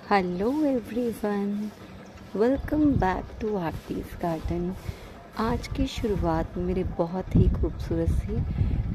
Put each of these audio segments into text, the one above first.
Hello everyone, welcome back to Aarti's garden. आज की शुरुआत मेरे बहुत ही खूबसूरत से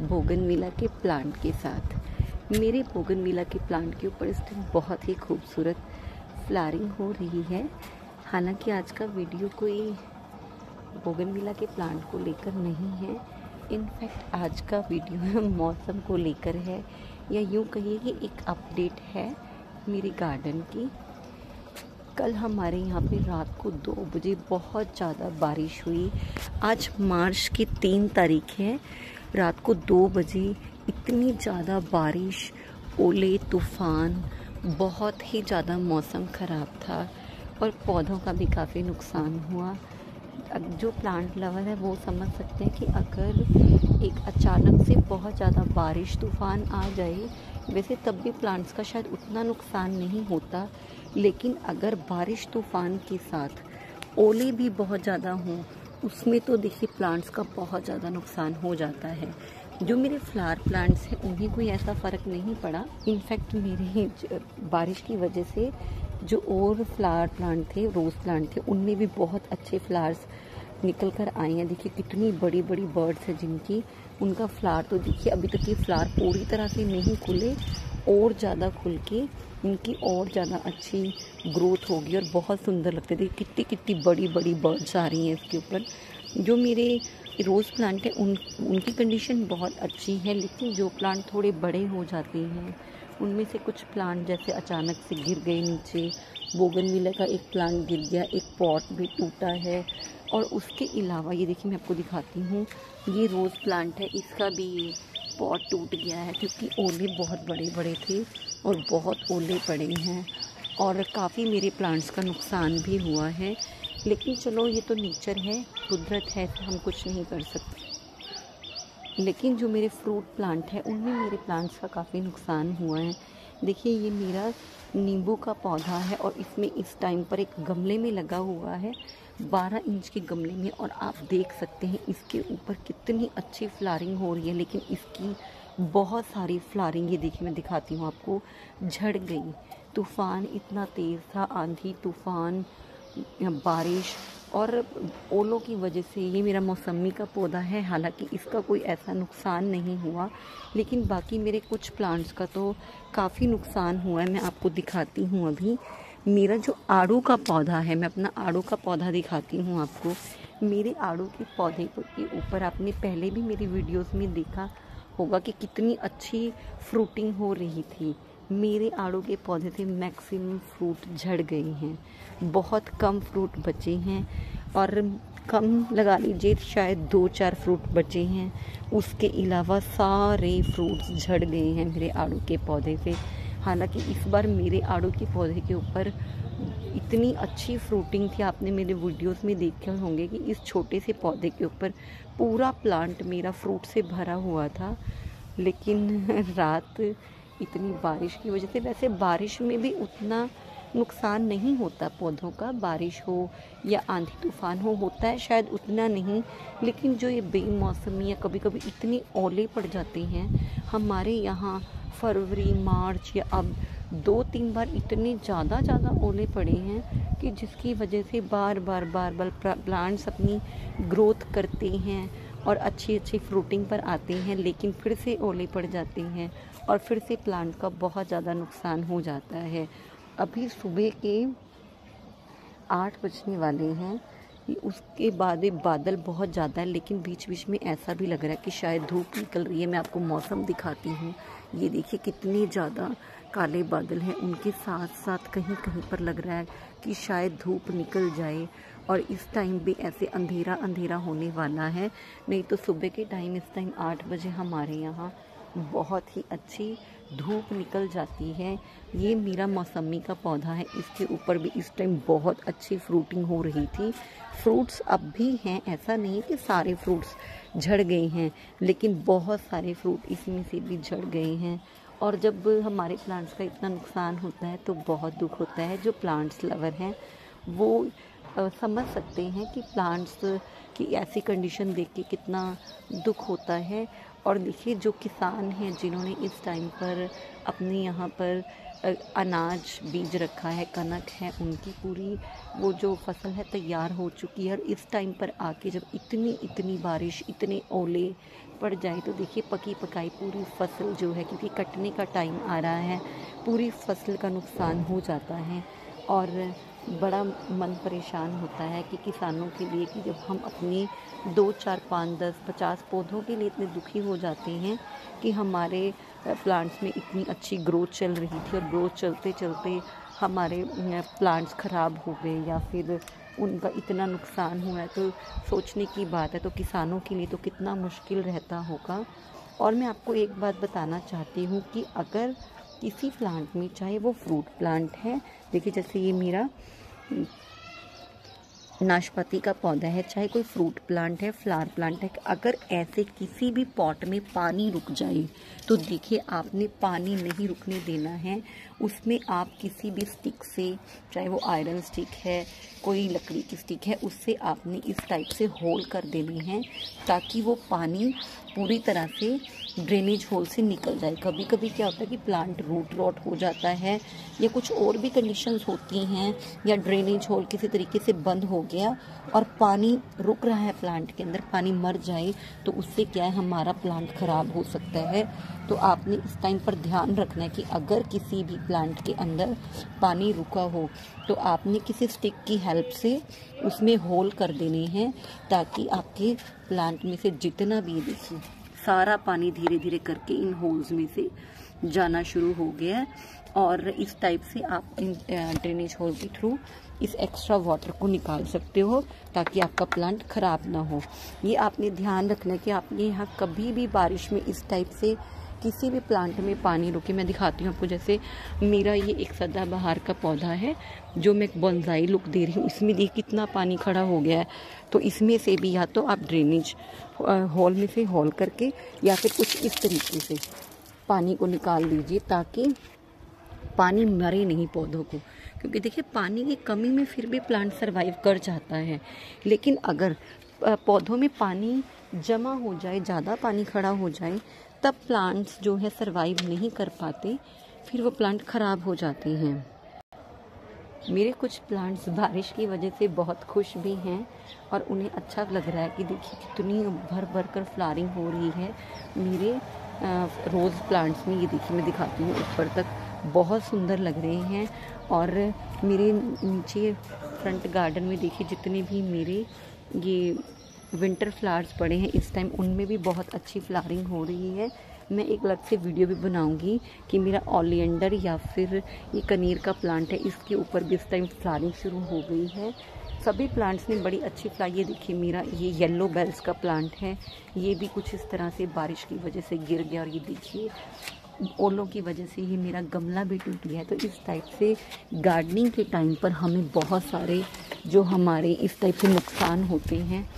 बोगनविला के प्लांट के साथ। मेरे बोगनविला के प्लांट के ऊपर इस टाइम बहुत ही खूबसूरत फ्लावरिंग हो रही है। हालांकि आज का वीडियो कोई बोगनविला के प्लांट को लेकर नहीं है, इनफैक्ट आज का वीडियो मौसम को लेकर है, या यूँ कहिए कि एक अपडेट है मेरे गार्डन की। कल हमारे यहाँ पे रात को 2 बजे बहुत ज़्यादा बारिश हुई। आज मार्च की 3 तारीख है। रात को 2 बजे इतनी ज़्यादा बारिश, ओले तूफान, बहुत ही ज़्यादा मौसम ख़राब था और पौधों का भी काफ़ी नुकसान हुआ। जो प्लांट लवर है वो समझ सकते हैं कि अगर एक अचानक से बहुत ज़्यादा बारिश तूफान आ जाए, वैसे तब भी प्लांट्स का शायद उतना नुकसान नहीं होता, लेकिन अगर बारिश तूफान के साथ ओले भी बहुत ज़्यादा हों, उसमें तो देखिए प्लांट्स का बहुत ज़्यादा नुकसान हो जाता है। जो मेरे फ्लावर प्लांट्स हैं उन्हें कोई ऐसा फ़र्क नहीं पड़ा। इनफैक्ट मेरे बारिश की वजह से जो और फ्लावर प्लांट थे, रोज़ प्लांट थे, उनमें भी बहुत अच्छे फ्लावर्स निकल कर आए हैं। देखिए कितनी बड़ी बड़ी बर्ड्स हैं जिनकी, उनका फ्लावर तो देखिए अभी तक ये फ्लावर पूरी तरह से नहीं खुले, और ज़्यादा खुल के इनकी और ज़्यादा अच्छी ग्रोथ होगी और बहुत सुंदर लगते थे। कितनी कितनी बड़ी बड़ी बर्ड्स आ रही हैं इसके ऊपर। जो मेरे रोज़ प्लांट हैं उनकी कंडीशन बहुत अच्छी है, लेकिन जो प्लांट थोड़े बड़े हो जाते हैं, उनमें से कुछ प्लांट जैसे अचानक से गिर गए नीचे। बोगनविला का एक प्लांट गिर गया, एक पॉट भी टूटा है। और उसके अलावा ये देखिए मैं आपको दिखाती हूँ, ये रोज़ प्लांट है, इसका भी पॉट टूट गया है क्योंकि ओले बहुत बड़े बड़े थे और बहुत ओले पड़े हैं और काफ़ी मेरे प्लांट्स का नुकसान भी हुआ है। लेकिन चलो ये तो नेचर है, कुदरत है, तो हम कुछ नहीं कर सकते। लेकिन जो मेरे फ्रूट प्लांट है उनमें मेरे प्लांट्स का काफ़ी नुकसान हुआ है। देखिए ये मेरा नींबू का पौधा है और इसमें इस टाइम पर एक गमले में लगा हुआ है, 12 इंच के गमले में, और आप देख सकते हैं इसके ऊपर कितनी अच्छी फ्लावरिंग हो रही है। लेकिन इसकी बहुत सारी फ्लावरिंग, ये देखिए मैं दिखाती हूँ आपको, झड़ गई। तूफ़ान इतना तेज़ था, आंधी तूफ़ान, बारिश और ओलों की वजह से। ये मेरा मौसमी का पौधा है, हालांकि इसका कोई ऐसा नुकसान नहीं हुआ, लेकिन बाकी मेरे कुछ प्लांट्स का तो काफ़ी नुकसान हुआ है। मैं आपको दिखाती हूँ अभी। मेरा जो आड़ू का पौधा है, मैं अपना आड़ू का पौधा दिखाती हूँ आपको। मेरे आड़ू के पौधे के ऊपर आपने पहले भी मेरी वीडियोस में देखा होगा कि कितनी अच्छी फ्रूटिंग हो रही थी। मेरे आड़ू के पौधे से मैक्सिमम फ्रूट झड़ गए हैं, बहुत कम फ्रूट बचे हैं, और कम लगा लीजिए शायद 2-4 फ्रूट बचे हैं। उसके अलावा सारे फ्रूट्स झड़ गए हैं मेरे आड़ू के पौधे से। हालांकि इस बार मेरे आड़ू के पौधे के ऊपर इतनी अच्छी फ्रूटिंग थी, आपने मेरे वीडियोस में देखे होंगे कि इस छोटे से पौधे के ऊपर पूरा प्लांट मेरा फ्रूट से भरा हुआ था। लेकिन रात इतनी बारिश की वजह से, वैसे बारिश में भी उतना नुकसान नहीं होता पौधों का, बारिश हो या आंधी तूफान हो, होता है शायद उतना नहीं, लेकिन जो ये बेमौसमी या कभी कभी इतने ओले पड़ जाते हैं हमारे यहाँ, फरवरी मार्च या अब 2-3 बार इतने ज़्यादा ओले पड़े हैं कि जिसकी वजह से बार बार प्लांट्स अपनी ग्रोथ करते हैं और अच्छी अच्छी फ्रूटिंग पर आते हैं, लेकिन फिर से ओले पड़ जाते हैं और फिर से प्लांट का बहुत ज़्यादा नुकसान हो जाता है। अभी सुबह के 8 बजने वाले हैं, उसके बाद बादल बहुत ज़्यादा है, लेकिन बीच बीच में ऐसा भी लग रहा है कि शायद धूप निकल रही है। मैं आपको मौसम दिखाती हूँ, ये देखिए कितने ज़्यादा काले बादल हैं, उनके साथ साथ कहीं कहीं पर लग रहा है कि शायद धूप निकल जाए। और इस टाइम भी ऐसे अंधेरा अंधेरा होने वाला है, नहीं तो सुबह के टाइम इस टाइम 8 बजे हमारे यहाँ बहुत ही अच्छी धूप निकल जाती है। ये मेरा मौसमी का पौधा है, इसके ऊपर भी इस टाइम बहुत अच्छी फ्रूटिंग हो रही थी। फ्रूट्स अब भी हैं, ऐसा नहीं कि सारे फ्रूट्स झड़ गए हैं, लेकिन बहुत सारे फ्रूट इसमें से भी झड़ गए हैं। और जब हमारे प्लांट्स का इतना नुकसान होता है तो बहुत दुख होता है। जो प्लांट्स लवर हैं वो समझ सकते हैं कि प्लांट्स की ऐसी कंडीशन देख के कितना दुख होता है। और देखिए जो किसान हैं जिन्होंने इस टाइम पर अपने यहाँ पर अनाज बीज रखा है, कनक है, उनकी पूरी वो जो फसल है तैयार हो चुकी है। और इस टाइम पर आके जब इतनी बारिश, इतने ओले पड़ जाए तो देखिए पकी पकाई पूरी फसल जो है, क्योंकि कटने का टाइम आ रहा है, पूरी फसल का नुकसान हो जाता है। और बड़ा मन परेशान होता है कि किसानों के लिए कि जब हम अपनी 2, 4, 5, 10, 50 पौधों के लिए इतने दुखी हो जाते हैं कि हमारे प्लांट्स में इतनी अच्छी ग्रोथ चल रही थी और ग्रोथ चलते चलते हमारे प्लांट्स ख़राब हो गए या फिर उनका इतना नुकसान हुआ है, तो सोचने की बात है। तो किसानों के लिए तो कितना मुश्किल रहता होगा। और मैं आपको एक बात बताना चाहती हूँ कि अगर किसी प्लांट में, चाहे वो फ्रूट प्लांट है, देखिए जैसे ये मेरा नाशपाती का पौधा है, चाहे कोई फ्रूट प्लांट है, फ्लावर प्लांट है, अगर ऐसे किसी भी पॉट में पानी रुक जाए तो देखिए आपने पानी नहीं रुकने देना है। उसमें आप किसी भी स्टिक से, चाहे वो आयरन स्टिक है, कोई लकड़ी की स्टिक है, उससे आपने इस टाइप से होल कर देने हैं ताकि वो पानी पूरी तरह से ड्रेनेज होल से निकल जाए। कभी कभी क्या होता है कि प्लांट रूट रॉट हो जाता है या कुछ और भी कंडीशंस होती हैं, या ड्रेनेज होल किसी तरीके से बंद हो गया और पानी रुक रहा है प्लांट के अंदर, पानी मर जाए तो उससे क्या है, हमारा प्लांट ख़राब हो सकता है। तो आपने इस टाइम पर ध्यान रखना है कि अगर किसी भी प्लांट के अंदर पानी रुका हो तो आपने किसी स्टिक की हेल्प से उसमें होल कर देने हैं ताकि आपके प्लांट में से जितना भी, देखिए सारा पानी धीरे धीरे करके इन होल्स में से जाना शुरू हो गया है। और इस टाइप से आप इन ड्रेनेज होल के थ्रू इस एक्स्ट्रा वाटर को निकाल सकते हो ताकि आपका प्लांट ख़राब ना हो। ये आपने ध्यान रखना है कि आपने यहाँ कभी भी बारिश में इस टाइप से किसी भी प्लांट में पानी रोके। मैं दिखाती हूँ आपको, जैसे मेरा ये एक सदाबहार का पौधा है जो मैं एक बोनसाई लुक दे रही हूँ, इसमें देखिए कितना पानी खड़ा हो गया है। तो इसमें से भी या तो आप ड्रेनेज होल में से होल करके या फिर कुछ इस तरीके से पानी को निकाल लीजिए ताकि पानी मरे नहीं पौधों को, क्योंकि देखिए पानी की कमी में फिर भी प्लांट सरवाइव कर जाता है। लेकिन अगर पौधों में पानी जमा हो जाए, ज़्यादा पानी खड़ा हो जाए, तब प्लांट्स जो है सरवाइव नहीं कर पाते, फिर वो प्लांट ख़राब हो जाते हैं। मेरे कुछ प्लांट्स बारिश की वजह से बहुत खुश भी हैं और उन्हें अच्छा लग रहा है कि देखिए कितनी भर भर कर फ्लावरिंग हो रही है मेरे रोज़ प्लांट्स में। ये देखिए मैं दिखाती हूँ, ऊपर तक बहुत सुंदर लग रहे हैं। और मेरे नीचे फ्रंट गार्डन में देखिए जितने भी मेरे ये विंटर फ्लावर्स पड़े हैं इस टाइम, उनमें भी बहुत अच्छी फ्लावरिंग हो रही है। मैं एक अलग से वीडियो भी बनाऊंगी कि मेरा ओलियंडर या फिर ये कनीर का प्लांट है, इसके ऊपर भी इस टाइम फ्लावरिंग शुरू हो गई है। सभी प्लांट्स में बड़ी अच्छी फ्लावर। ये देखिए मेरा ये येलो बेल्स का प्लांट है, ये भी कुछ इस तरह से बारिश की वजह से गिर गया और ये देखिए ओलों की वजह से ही मेरा गमला भी टूट गया है। तो इस टाइप से गार्डनिंग के टाइम पर हमें बहुत सारे जो हमारे इस टाइप से नुकसान होते हैं,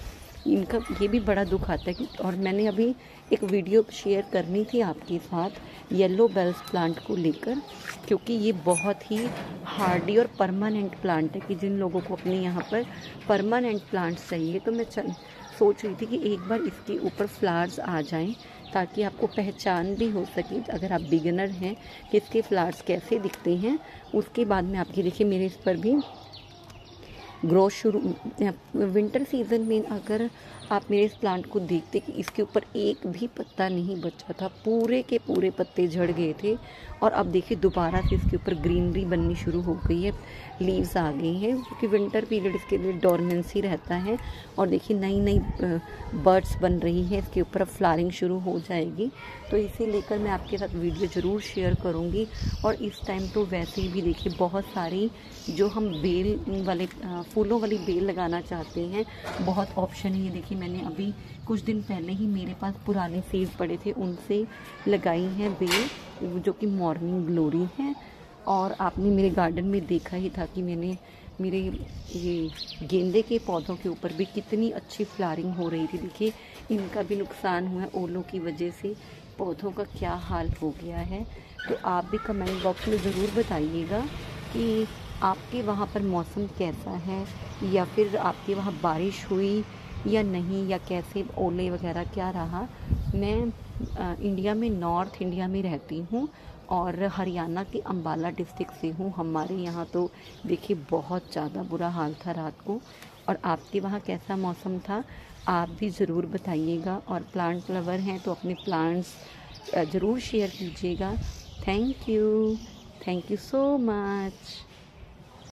इनका ये भी बड़ा दुख आता है कि। और मैंने अभी एक वीडियो शेयर करनी थी आपके साथ येलो बेल्स प्लांट को लेकर, क्योंकि ये बहुत ही हार्डी और परमानेंट प्लांट है कि जिन लोगों को अपने यहाँ पर परमानेंट प्लांट्स चाहिए, तो मैं सोच रही थी कि एक बार इसके ऊपर फ्लावर्स आ जाएं ताकि आपको पहचान भी हो सके अगर आप बिगिनर हैं कि इसके फ्लावर्स कैसे दिखते हैं। उसके बाद में आपकी देखिए मेरे इस पर भी ग्रोथ शुरू। विंटर सीजन में अगर आप मेरे इस प्लांट को देखते कि इसके ऊपर एक भी पत्ता नहीं बचा था, पूरे के पूरे पत्ते झड़ गए थे और अब देखिए दोबारा से इसके ऊपर ग्रीनरी बननी शुरू हो गई है, लीव्स आ गई हैं, क्योंकि विंटर पीरियड इसके लिए डोरमेंसी रहता है। और देखिए नई नई बर्ड्स बन रही है, इसके ऊपर अब फ्लावरिंग शुरू हो जाएगी। तो इसे लेकर मैं आपके साथ वीडियो ज़रूर शेयर करूँगी। और इस टाइम तो वैसे ही भी देखिए बहुत सारी जो हम बेल वाले फूलों वाली बेल लगाना चाहते हैं, बहुत ऑप्शन है। ये देखिए मैंने अभी कुछ दिन पहले ही मेरे पास पुराने सीड पड़े थे, उनसे लगाई हैं बेल जो कि मॉर्निंग ग्लोरी है। और आपने मेरे गार्डन में देखा ही था कि मैंने मेरे ये गेंदे के पौधों के ऊपर भी कितनी अच्छी फ्लावरिंग हो रही थी। देखिए इनका भी नुकसान हुआ है ओलों की वजह से, पौधों का क्या हाल हो गया है। तो आप भी कमेंट बॉक्स में ज़रूर बताइएगा कि आपके वहाँ पर मौसम कैसा है, या फिर आपके वहाँ बारिश हुई या नहीं, या कैसे ओले वगैरह क्या रहा। मैं इंडिया में, नॉर्थ इंडिया में रहती हूँ और हरियाणा के अंबाला डिस्ट्रिक्ट से हूँ। हमारे यहाँ तो देखिए बहुत ज़्यादा बुरा हाल था रात को। और आपके वहाँ कैसा मौसम था आप भी ज़रूर बताइएगा। और प्लांट लवर हैं तो अपने प्लांट्स ज़रूर शेयर कीजिएगा। Thank you so much.